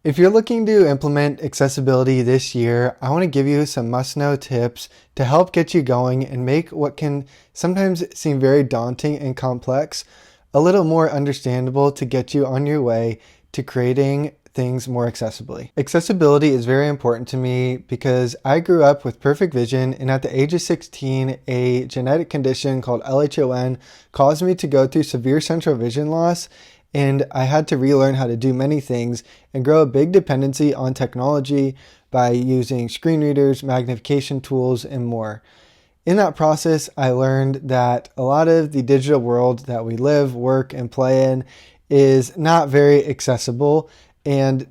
If you're looking to implement accessibility this year, I want to give you some must-know tips to help get you going and make what can sometimes seem very daunting and complex a little more understandable to get you on your way to creating things more accessibly. Accessibility is very important to me because I grew up with perfect vision, and at the age of 16, a genetic condition called LHON caused me to go through severe central vision loss, and I had to relearn how to do many things and grow a big dependency on technology by using screen readers, magnification tools, and more. In that process, I learned that a lot of the digital world that we live, work, and play in is not very accessible and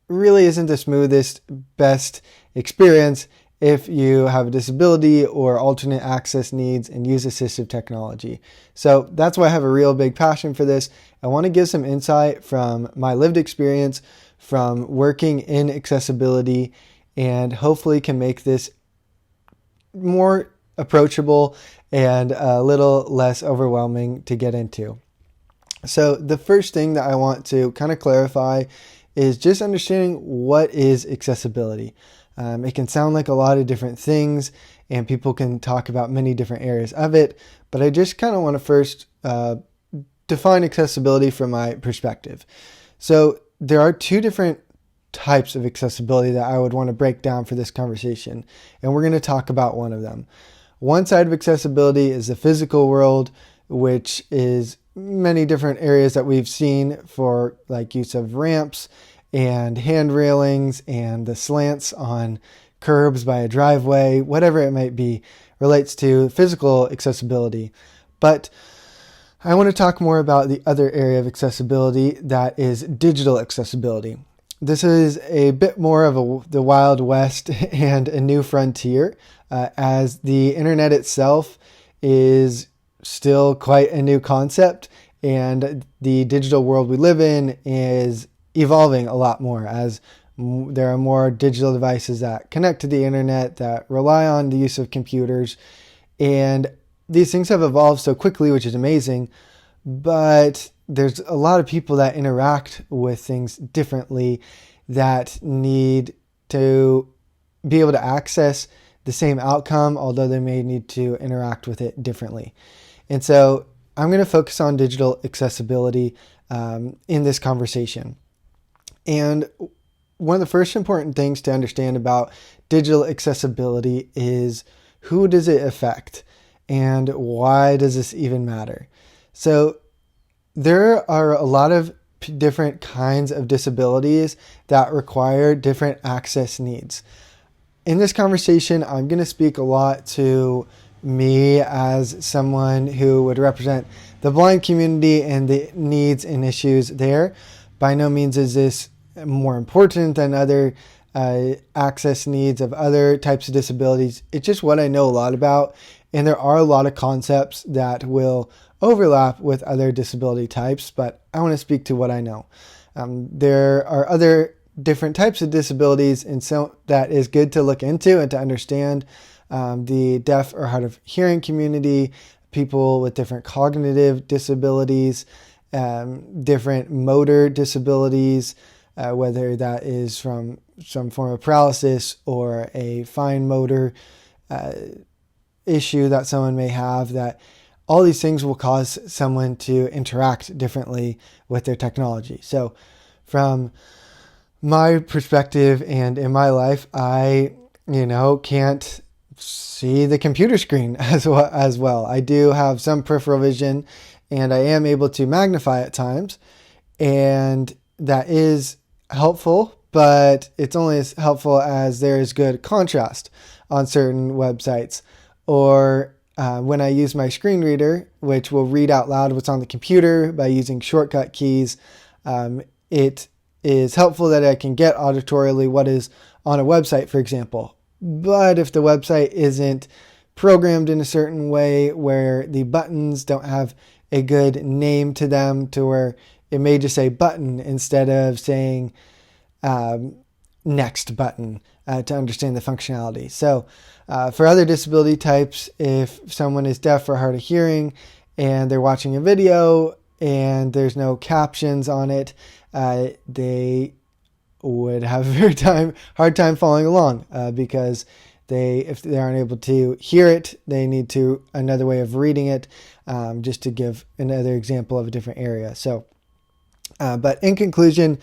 really isn't the smoothest, best experience if you have a disability or alternate access needs and use assistive technology. So that's why I have a real big passion for this. I want to give some insight from my lived experience from working in accessibility, and hopefully can make this more approachable and a little less overwhelming to get into. So the first thing that I want to kind of clarify is just understanding what is accessibility. It can sound like a lot of different things, and people can talk about many different areas of it, but I just kind of want to first define accessibility from my perspective. So there are two different types of accessibility that I would want to break down for this conversation, and we're going to talk about one of them. One side of accessibility is the physical world, which is many different areas that we've seen for like use of ramps and hand railings and the slants on curbs by a driveway, whatever it might be, relates to physical accessibility. But I want to talk more about the other area of accessibility that is digital accessibility. This is a bit more of the Wild West and a new frontier, as the internet itself is still quite a new concept, and the digital world we live in is evolving a lot more as there are more digital devices that connect to the internet, that rely on the use of computers, and these things have evolved so quickly, which is amazing, but there's a lot of people that interact with things differently that need to be able to access the same outcome, although they may need to interact with it differently. And so I'm going to focus on digital accessibility in this conversation. And one of the first important things to understand about digital accessibility is who does it affect and why does this even matter? So there are a lot of different kinds of disabilities that require different access needs. In this conversation, I'm going to speak a lot to me as someone who would represent the blind community and the needs and issues there. By no means is this more important than other access needs of other types of disabilities. It's just what I know a lot about, and there are a lot of concepts that will overlap with other disability types, but I want to speak to what I know. There are other different types of disabilities, and so that is good to look into and to understand. The deaf or hard of hearing community, people with different cognitive disabilities, different motor disabilities, whether that is from some form of paralysis or a fine motor issue that someone may have, that all these things will cause someone to interact differently with their technology. So from my perspective and in my life, I, can't see the computer screen as well. I do have some peripheral vision, and I am able to magnify at times, and that is helpful, but it's only as helpful as there is good contrast on certain websites, or when I use my screen reader, which will read out loud what's on the computer by using shortcut keys. It is helpful that I can get auditorily what is on a website, for example. But if the website isn't programmed in a certain way where the buttons don't have a good name to them, to where it may just say button instead of saying next button to understand the functionality. So for other disability types, if someone is deaf or hard of hearing and they're watching a video and there's no captions on it, they would have a hard time following along because if they aren't able to hear it, they need another way of reading it, just to give another example of a different area. So, but in conclusion,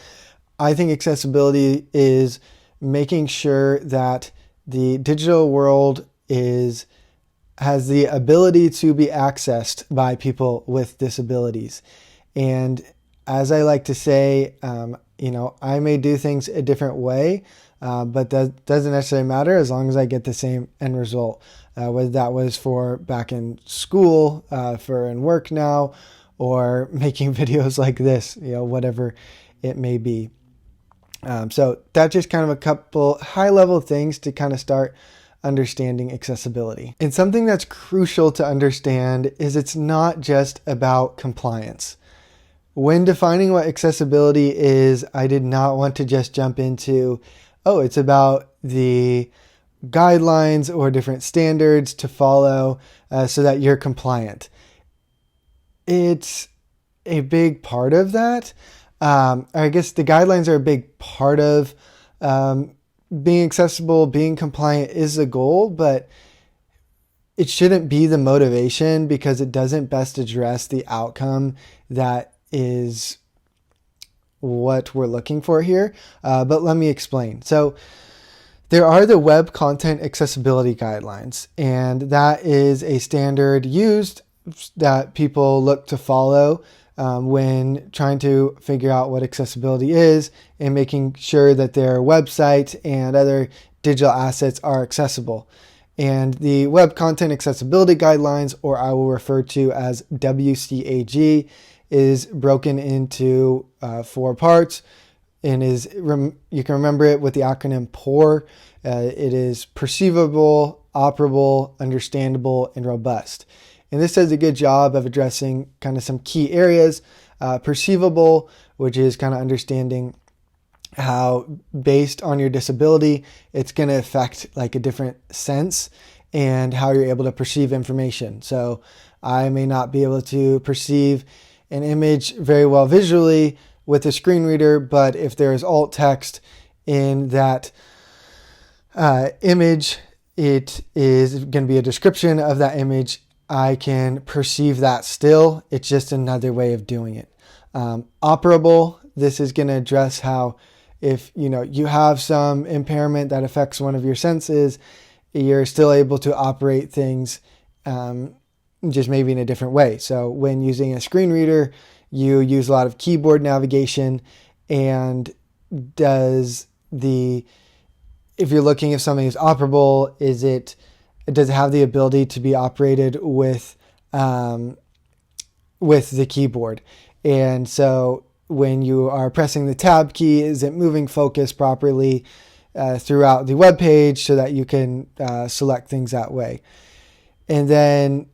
I think accessibility is making sure that the digital world has the ability to be accessed by people with disabilities. And as I like to say, I may do things a different way, but that doesn't necessarily matter as long as I get the same end result, whether that was for back in school, for in work now, or making videos like this, whatever it may be. So that's just kind of a couple high-level things to kind of start understanding accessibility. And something that's crucial to understand is it's not just about compliance. When defining what accessibility is, I did not want to just jump into, it's about the guidelines or different standards to follow so that you're compliant. It's a big part of that. I guess the guidelines are a big part of being accessible, being compliant is the goal, but it shouldn't be the motivation because it doesn't best address the outcome that is what we're looking for here. But let me explain. So there are the Web Content Accessibility Guidelines, and that is a standard used that people look to follow when trying to figure out what accessibility is and making sure that their website and other digital assets are accessible. And the Web Content Accessibility Guidelines, or I will refer to as WCAG, is broken into 4 parts and you can remember it with the acronym POUR. It is perceivable, operable, understandable, and robust. And this does a good job of addressing kind of some key areas. Perceivable, which is kind of understanding how based on your disability, it's going to affect like a different sense and how you're able to perceive information. So I may not be able to perceive an image very well visually with a screen reader, but if there is alt text in that image, it is going to be a description of that image. I can perceive that still. It's just another way of doing it. Operable, this is going to address how if you have some impairment that affects one of your senses, you're still able to operate things just maybe in a different way. So when using a screen reader, you use a lot of keyboard navigation, and if you're looking if something is operable, does it have the ability to be operated with the keyboard? And so when you are pressing the tab key, is it moving focus properly throughout the web page so that you can select things that way? And then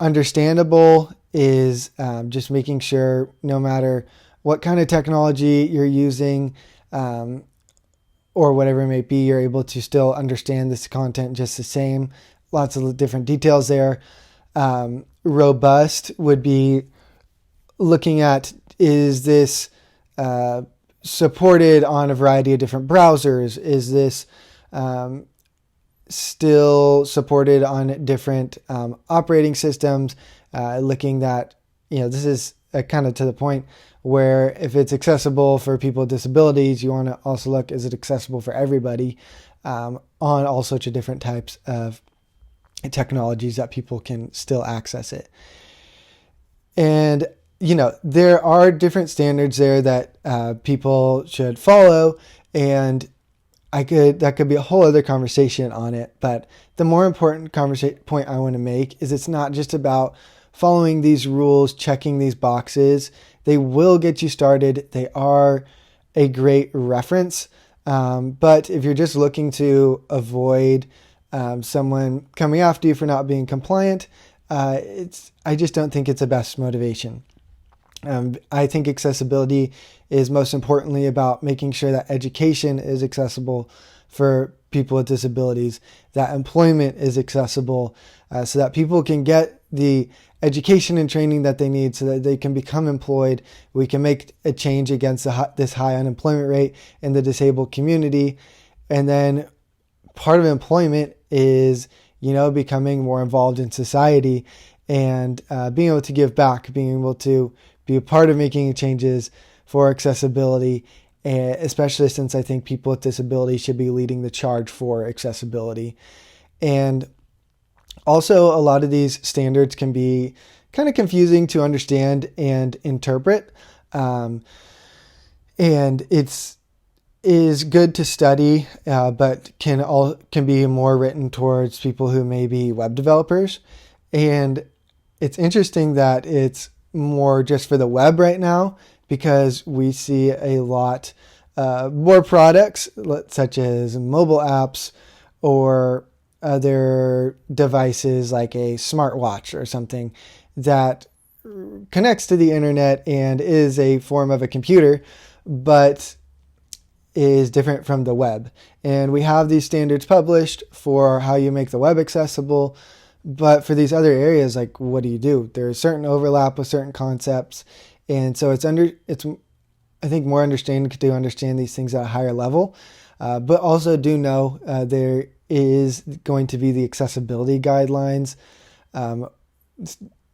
understandable is just making sure no matter what kind of technology you're using or whatever it may be, you're able to still understand this content just the same. Lots of different details there. Robust would be looking at, is this supported on a variety of different browsers? Is this still supported on different operating systems? Looking that, this is kind of to the point where if it's accessible for people with disabilities, you want to also look, is it accessible for everybody on all sorts of different types of technologies that people can still access it. And, there are different standards there that people should follow, and that could be a whole other conversation on it. But the more important point I want to make is it's not just about following these rules, checking these boxes. They will get you started. They are a great reference. But if you're just looking to avoid someone coming after you for not being compliant, I just don't think it's the best motivation. I think accessibility is most importantly about making sure that education is accessible for people with disabilities, that employment is accessible, so that people can get the education and training that they need so that they can become employed. We can make a change against this high unemployment rate in the disabled community. And then part of employment is, becoming more involved in society and being able to give back, being able to be a part of making changes for accessibility, especially since I think people with disabilities should be leading the charge for accessibility. And also, a lot of these standards can be kind of confusing to understand and interpret. And it's is good to study, but can be more written towards people who may be web developers. And it's interesting that it's more just for the web right now, because we see a lot more products such as mobile apps or other devices like a smartwatch or something that connects to the internet and is a form of a computer, but is different from the web. And we have these standards published for how you make the web accessible, but for these other areas, like, what do? There's certain overlap with certain concepts, and so it's I think more understanding to understand these things at a higher level, but also do know there is going to be the accessibility guidelines,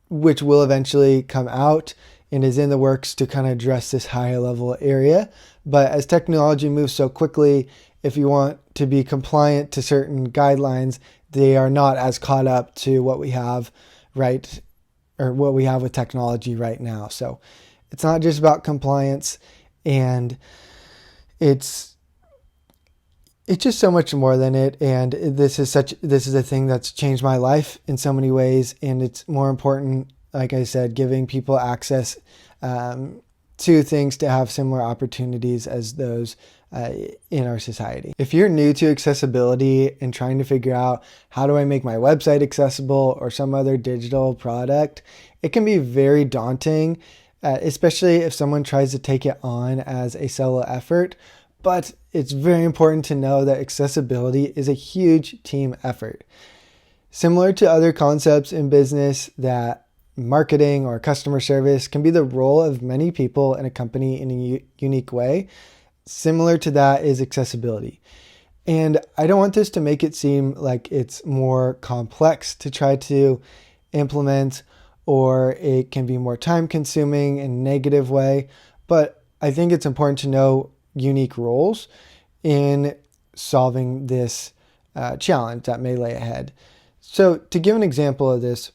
which will eventually come out and is in the works to kind of address this higher level area. But as technology moves so quickly, if you want to be compliant to certain guidelines, they are not as caught up to what we have what we have with technology right now. So it's not just about compliance, and it's just so much more than it. And this is a thing that's changed my life in so many ways. And it's more important, like I said, giving people access to things to have similar opportunities as those in our society. If you're new to accessibility and trying to figure out how do I make my website accessible or some other digital product, it can be very daunting, especially if someone tries to take it on as a solo effort. But it's very important to know that accessibility is a huge team effort. Similar to other concepts in business, that marketing or customer service can be the role of many people in a company in a unique way. Similar to that is accessibility. And I don't want this to make it seem like it's more complex to try to implement, or it can be more time consuming in a negative way. But I think it's important to know unique roles in solving this challenge that may lay ahead. So to give an example of this,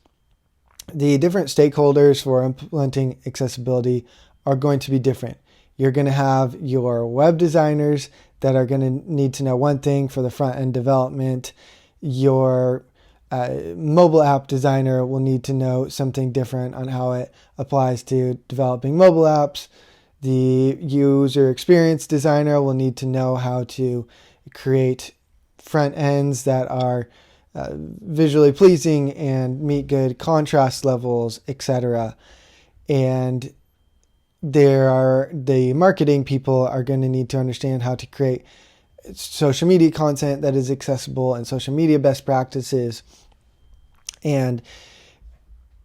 the different stakeholders for implementing accessibility are going to be different. You're going to have your web designers that are going to need to know one thing for the front end development. Your mobile app designer will need to know something different on how it applies to developing mobile apps. The user experience designer will need to know how to create front ends that are visually pleasing and meet good contrast levels, etc. And the marketing people are going to need to understand how to create social media content that is accessible and social media best practices. And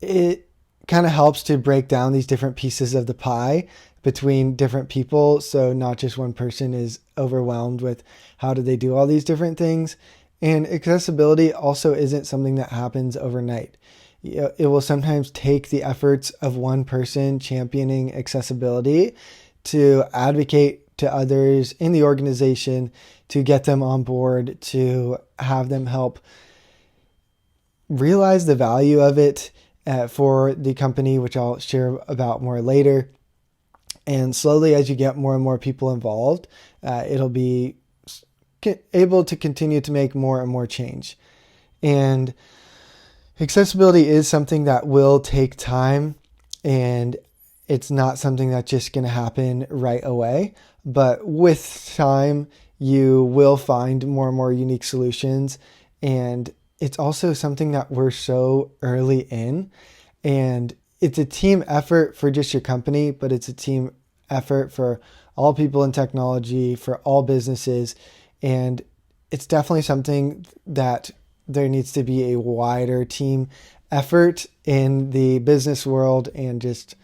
it kind of helps to break down these different pieces of the pie between different people, so not just one person is overwhelmed with how do they do all these different things. And accessibility also isn't something that happens overnight. It will sometimes take the efforts of one person championing accessibility to advocate to others in the organization, to get them on board, to have them help realize the value of it for the company, which I'll share about more later. And slowly, as you get more and more people involved, it'll be able to continue to make more and more change. And accessibility is something that will take time, and it's not something that's just going to happen right away. But with time, you will find more and more unique solutions. And it's also something that we're so early in. And it's a team effort for just your company, but it's a team effort for all people in technology, for all businesses. And it's definitely something that there needs to be a wider team effort in the business world and just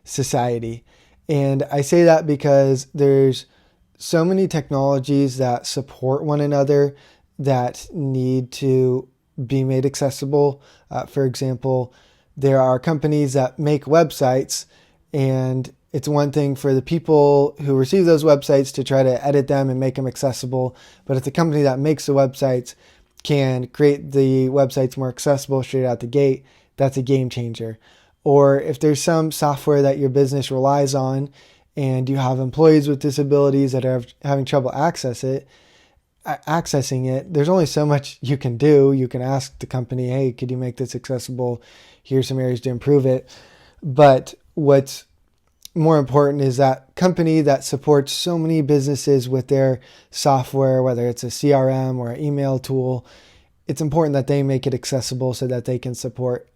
society. And I say that because there's so many technologies that support one another that need to be made accessible. For example, there are companies that make websites, and it's one thing for the people who receive those websites to try to edit them and make them accessible. But if the company that makes the websites can create the websites more accessible straight out the gate, that's a game changer. Or if there's some software that your business relies on and you have employees with disabilities that are having trouble accessing it, there's only so much you can do. You can ask the company, hey, could you make this accessible? Here's some areas to improve it. But what's more important is that company that supports so many businesses with their software, whether it's a CRM or an email tool, it's important that they make it accessible so that they can support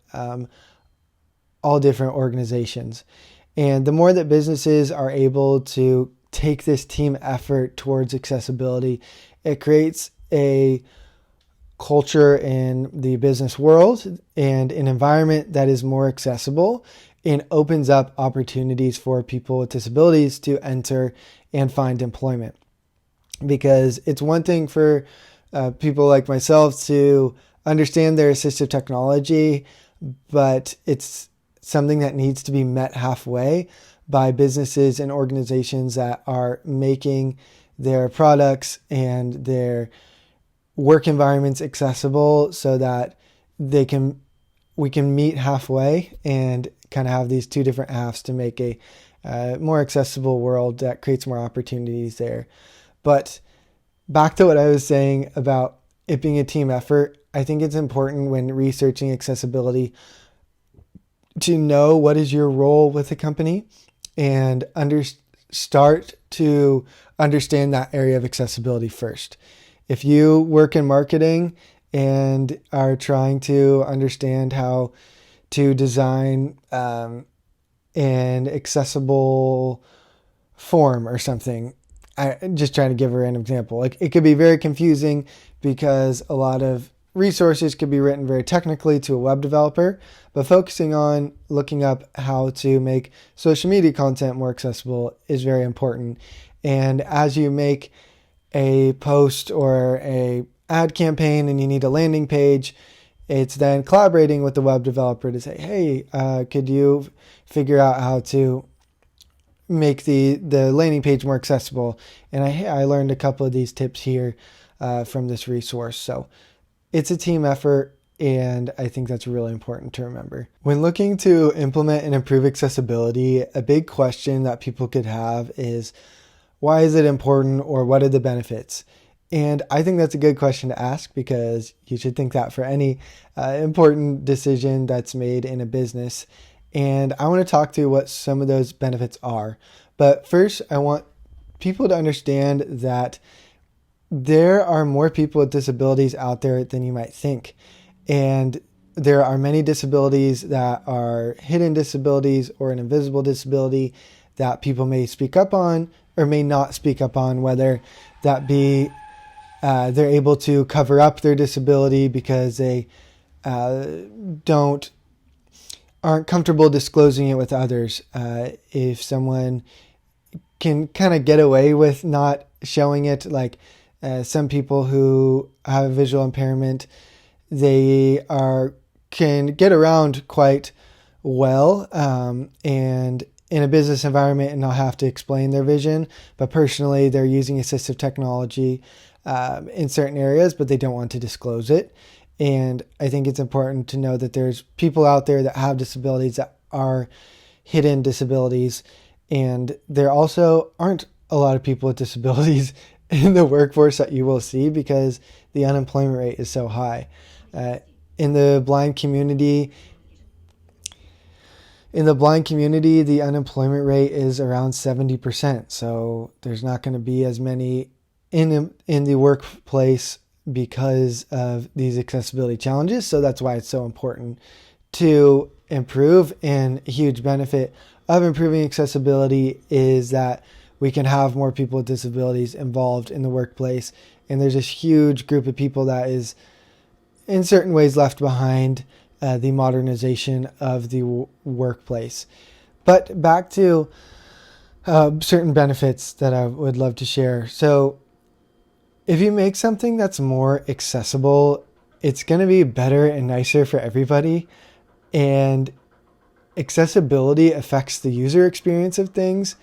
all different organizations. And the more that businesses are able to take this team effort towards accessibility, it creates a culture in the business world and an environment that is more accessible and opens up opportunities for people with disabilities to enter and find employment. Because it's one thing for people like myself to understand their assistive technology, but it's something that needs to be met halfway by businesses and organizations that are making their products and their work environments accessible so that we can meet halfway and kind of have these two different halves to make a more accessible world that creates more opportunities there. But back to what I was saying about it being a team effort, I think it's important when researching accessibility to know what is your role with the company and start to understand that area of accessibility first. If you work in marketing and are trying to understand how to design an accessible form or something, I'm just trying to give a random example. Like, it could be very confusing because a lot of resources could be written very technically to a web developer, but focusing on looking up how to make social media content more accessible is very important. And as you make a post or a ad campaign and you need a landing page, it's then collaborating with the web developer to say, hey, could you figure out how to make the landing page more accessible? And I learned a couple of these tips here from this resource. So it's a team effort, and I think that's really important to remember. When looking to implement and improve accessibility, a big question that people could have is, why is it important, or what are the benefits? And I think that's a good question to ask, because you should think that for any important decision that's made in a business. And I want to talk to what some of those benefits are. But first, I want people to understand that there are more people with disabilities out there than you might think. And there are many disabilities that are hidden disabilities or an invisible disability that people may speak up on or may not speak up on, whether that be they're able to cover up their disability because they aren't comfortable disclosing it with others. If someone can kind of get away with not showing it, like some people who have a visual impairment, they can get around quite well and in a business environment and not have to explain their vision. But personally, they're using assistive technology in certain areas, but they don't want to disclose it. And I think it's important to know that there's people out there that have disabilities that are hidden disabilities. And there also aren't a lot of people with disabilities in the workforce that you will see because the unemployment rate is so high. In the blind community, the unemployment rate is around 70%. So there's not going to be as many in the workplace because of these accessibility challenges. So that's why it's so important to improve. And a huge benefit of improving accessibility is that we can have more people with disabilities involved in the workplace. And there's this huge group of people that is in certain ways left behind the modernization of the workplace. But back to certain benefits that I would love to share. So if you make something that's more accessible, it's going to be better and nicer for everybody. And accessibility affects the user experience of things.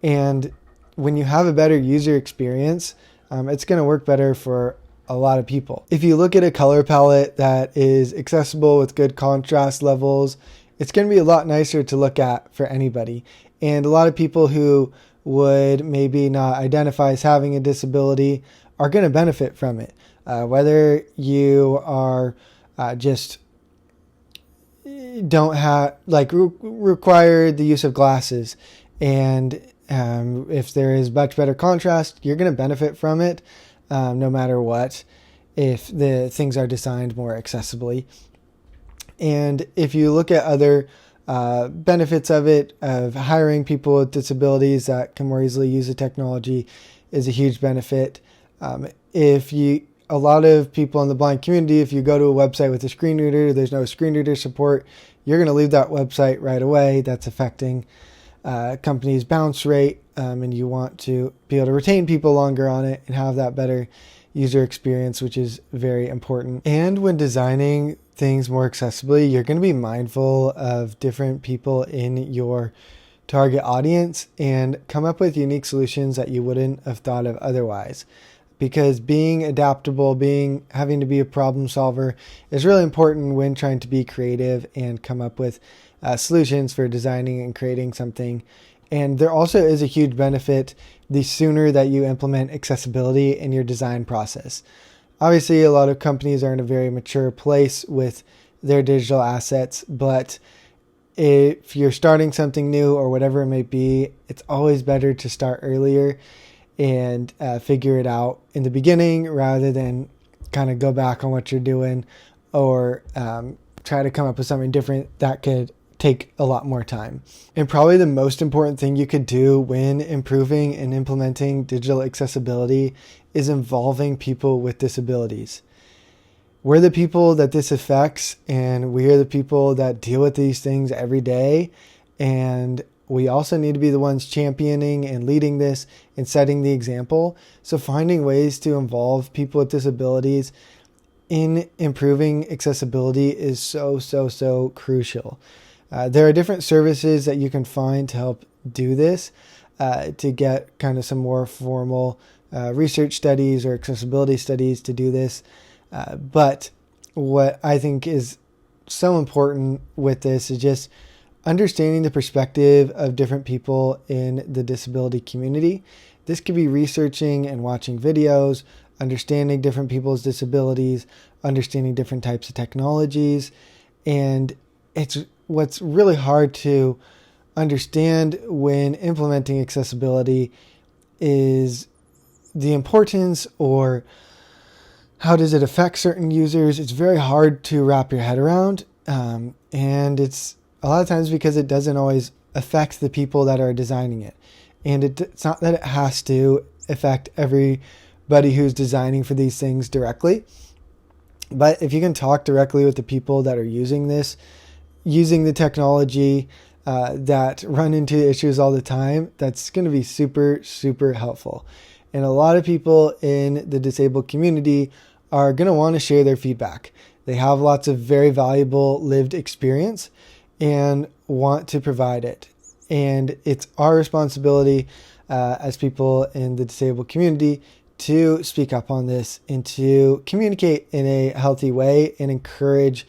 And when you have a better user experience, it's going to work better for a lot of people. If you look at a color palette that is accessible with good contrast levels, it's going to be a lot nicer to look at for anybody. And a lot of people who would maybe not identify as having a disability are going to benefit from it. Whether you are just don't have require the use of glasses, and if there is much better contrast, you're going to benefit from it no matter what, if the things are designed more accessibly. And if you look at other benefits of it, of hiring people with disabilities that can more easily use the technology, is a huge benefit. A lot of people in the blind community, if you go to a website with a screen reader, there's no screen reader support, you're going to leave that website right away. That's affecting companies' bounce rate, and you want to be able to retain people longer on it and have that better user experience, which is very important. And when designing things more accessibly, you're going to be mindful of different people in your target audience and come up with unique solutions that you wouldn't have thought of otherwise. Because being adaptable, having to be a problem solver is really important when trying to be creative and come up with solutions for designing and creating something. And there also is a huge benefit the sooner that you implement accessibility in your design process. Obviously, a lot of companies are in a very mature place with their digital assets, but if you're starting something new or whatever it may be, it's always better to start earlier and figure it out in the beginning rather than kind of go back on what you're doing or try to come up with something different that could take a lot more time. And probably the most important thing you could do when improving and implementing digital accessibility is involving people with disabilities. We're the people that this affects, and we are the people that deal with these things every day. And we also need to be the ones championing and leading this and setting the example. So finding ways to involve people with disabilities in improving accessibility is so crucial. There are different services that you can find to help do this, to get kind of some more formal research studies or accessibility studies to do this. But what I think is so important with this is just understanding the perspective of different people in the disability community. This could be researching and watching videos, understanding different people's disabilities, understanding different types of technologies. And what's really hard to understand when implementing accessibility is the importance or how does it affect certain users. It's very hard to wrap your head around. And it's a lot of times because it doesn't always affect the people that are designing it. And it's not that it has to affect everybody who's designing for these things directly. But if you can talk directly with the people that are using the technology that run into issues all the time, that's going to be super helpful. And a lot of people in the disabled community are going to want to share their feedback. They have lots of very valuable lived experience and want to provide it. And it's our responsibility as people in the disabled community to speak up on this and to communicate in a healthy way and encourage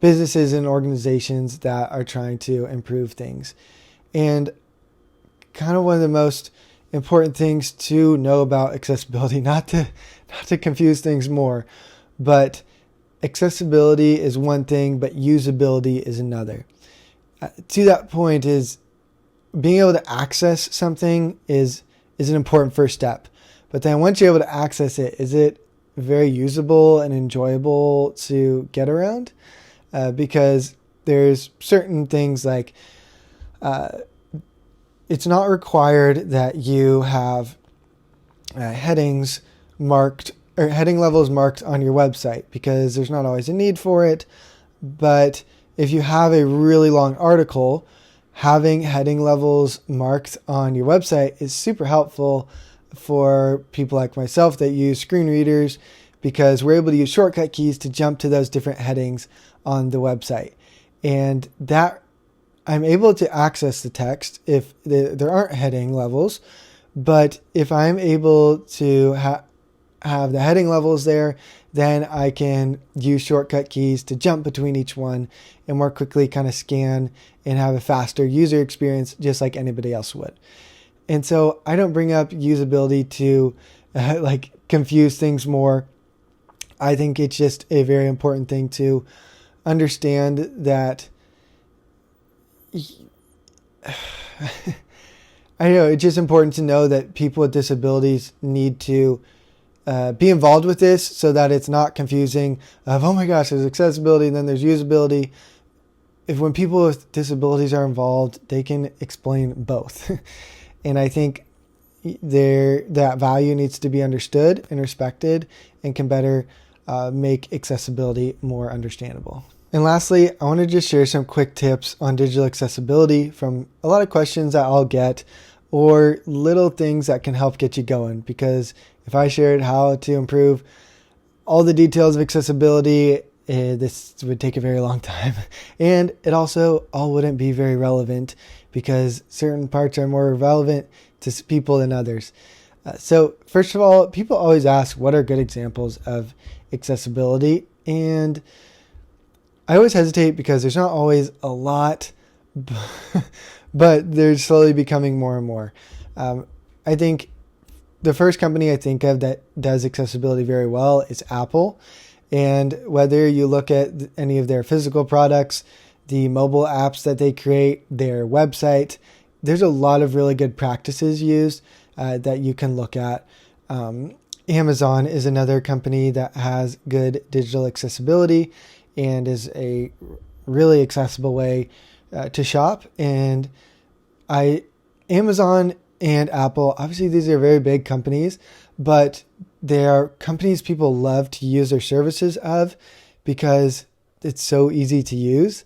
businesses and organizations that are trying to improve things. And kind of one of the most important things to know about accessibility, not to confuse things more, but accessibility is one thing, but usability is another. To that point is being able to access something is an important first step. But then once you're able to access it, is it very usable and enjoyable to get around? Because there's certain things like it's not required that you have headings marked or heading levels marked on your website because there's not always a need for it. But if you have a really long article, having heading levels marked on your website is super helpful for people like myself that use screen readers, because we're able to use shortcut keys to jump to those different headings on the website. And that I'm able to access the text if there aren't heading levels. But if I'm able to have the heading levels there, then I can use shortcut keys to jump between each one and more quickly kind of scan and have a faster user experience, just like anybody else would. And so I don't bring up usability to like confuse things more. I think it's just a very important thing to understand that I know it's just important to know that people with disabilities need to be involved with this so that it's not confusing of, oh my gosh, there's accessibility and then there's usability. When people with disabilities are involved, they can explain both. And I think that value needs to be understood and respected and can better make accessibility more understandable. And lastly, I want to just share some quick tips on digital accessibility from a lot of questions that I'll get, or little things that can help get you going. Because if I shared how to improve all the details of accessibility, this would take a very long time. And it also all wouldn't be very relevant, because certain parts are more relevant to people than others. So first of all, people always ask, what are good examples of accessibility? And I always hesitate because there's not always a lot, but they're slowly becoming more and more. I think the first company I think of that does accessibility very well is Apple. And whether you look at any of their physical products, the mobile apps that they create, their website, there's a lot of really good practices used that you can look at. Amazon is another company that has good digital accessibility and is a really accessible way to shop. And Amazon and Apple, obviously these are very big companies, but they are companies people love to use their services of because it's so easy to use.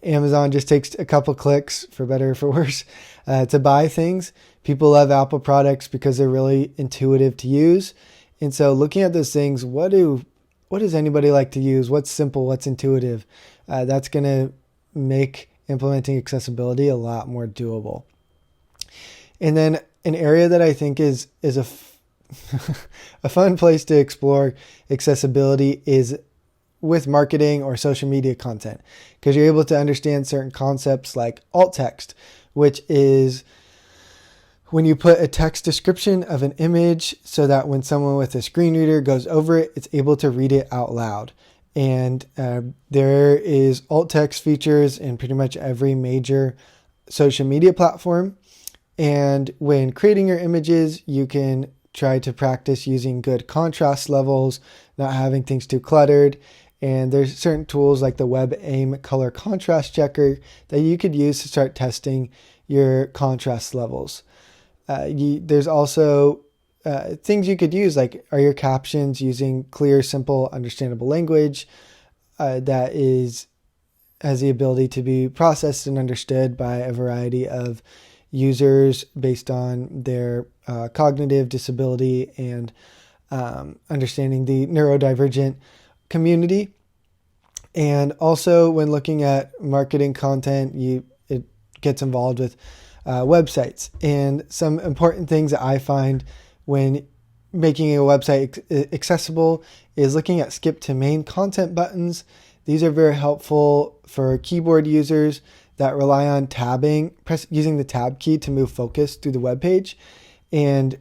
Amazon just takes a couple clicks, for better or for worse, to buy things. People love Apple products because they're really intuitive to use. And so looking at those things, what does anybody like to use? What's simple? What's intuitive? That's going to make implementing accessibility a lot more doable. And then an area that I think is a fun place to explore accessibility is with marketing or social media content, because you're able to understand certain concepts like alt text, which is when you put a text description of an image so that when someone with a screen reader goes over it, it's able to read it out loud. And there is alt text features in pretty much every major social media platform. And when creating your images, you can try to practice using good contrast levels, not having things too cluttered. And there's certain tools like the WebAIM color contrast checker that you could use to start testing your contrast levels. There's also things you could use, like are your captions using clear, simple, understandable language that has the ability to be processed and understood by a variety of users based on their cognitive disability and understanding the neurodivergent community. And also when looking at marketing content, it gets involved with websites. And some important things that I find when making a website accessible is looking at skip to main content buttons. These are very helpful for keyboard users that rely on tabbing, using the tab key to move focus through the web page. And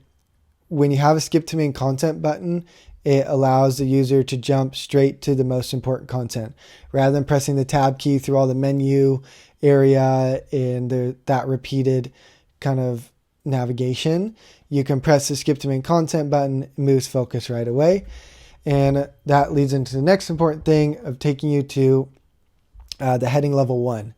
when you have a skip to main content button, it allows the user to jump straight to the most important content rather than pressing the tab key through all the menu area and that repeated kind of navigation. You can press the skip to main content button, it moves focus right away. And that leads into the next important thing of taking you to the heading level 1.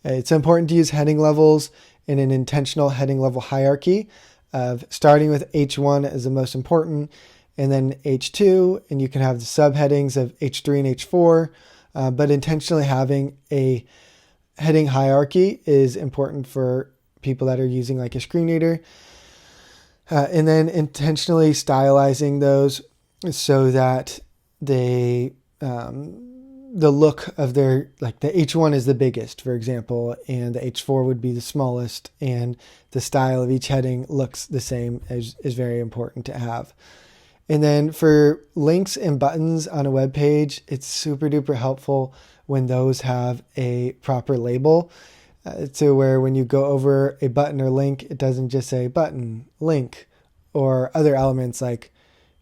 It's important to use heading levels in an intentional heading level hierarchy of starting with H1 as the most important, and then H2, and you can have the subheadings of H3 and H4 but intentionally having a heading hierarchy is important for people that are using like a screen reader. And then intentionally stylizing those so that they, the look of their, like the H1 is the biggest, for example, and the H4 would be the smallest, and the style of each heading looks the same is very important to have. And then for links and buttons on a web page, it's super duper helpful when those have a proper label, to where when you go over a button or link, it doesn't just say button, link, or other elements like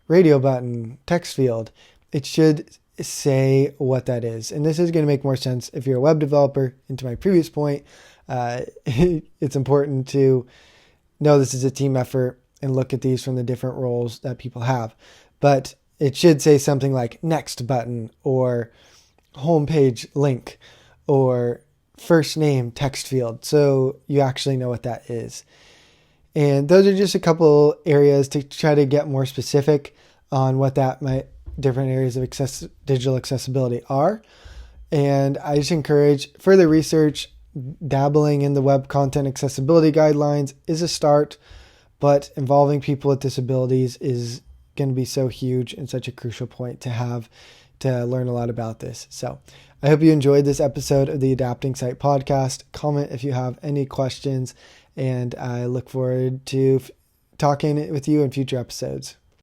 radio button, text field. It should say what that is. And this is going to make more sense if you're a web developer. And to my previous point, it's important to know this is a team effort and look at these from the different roles that people have. But it should say something like next button, or homepage link, or first name text field, so you actually know what that is. And those are just a couple areas to try to get more specific on what that different areas of digital accessibility are. And I just encourage further research. Dabbling in the web content accessibility guidelines is a start, but involving people with disabilities is going to be so huge and such a crucial point to have to learn a lot about this. So I hope you enjoyed this episode of the Adapting Site podcast. Comment if you have any questions, and I look forward to talking with you in future episodes.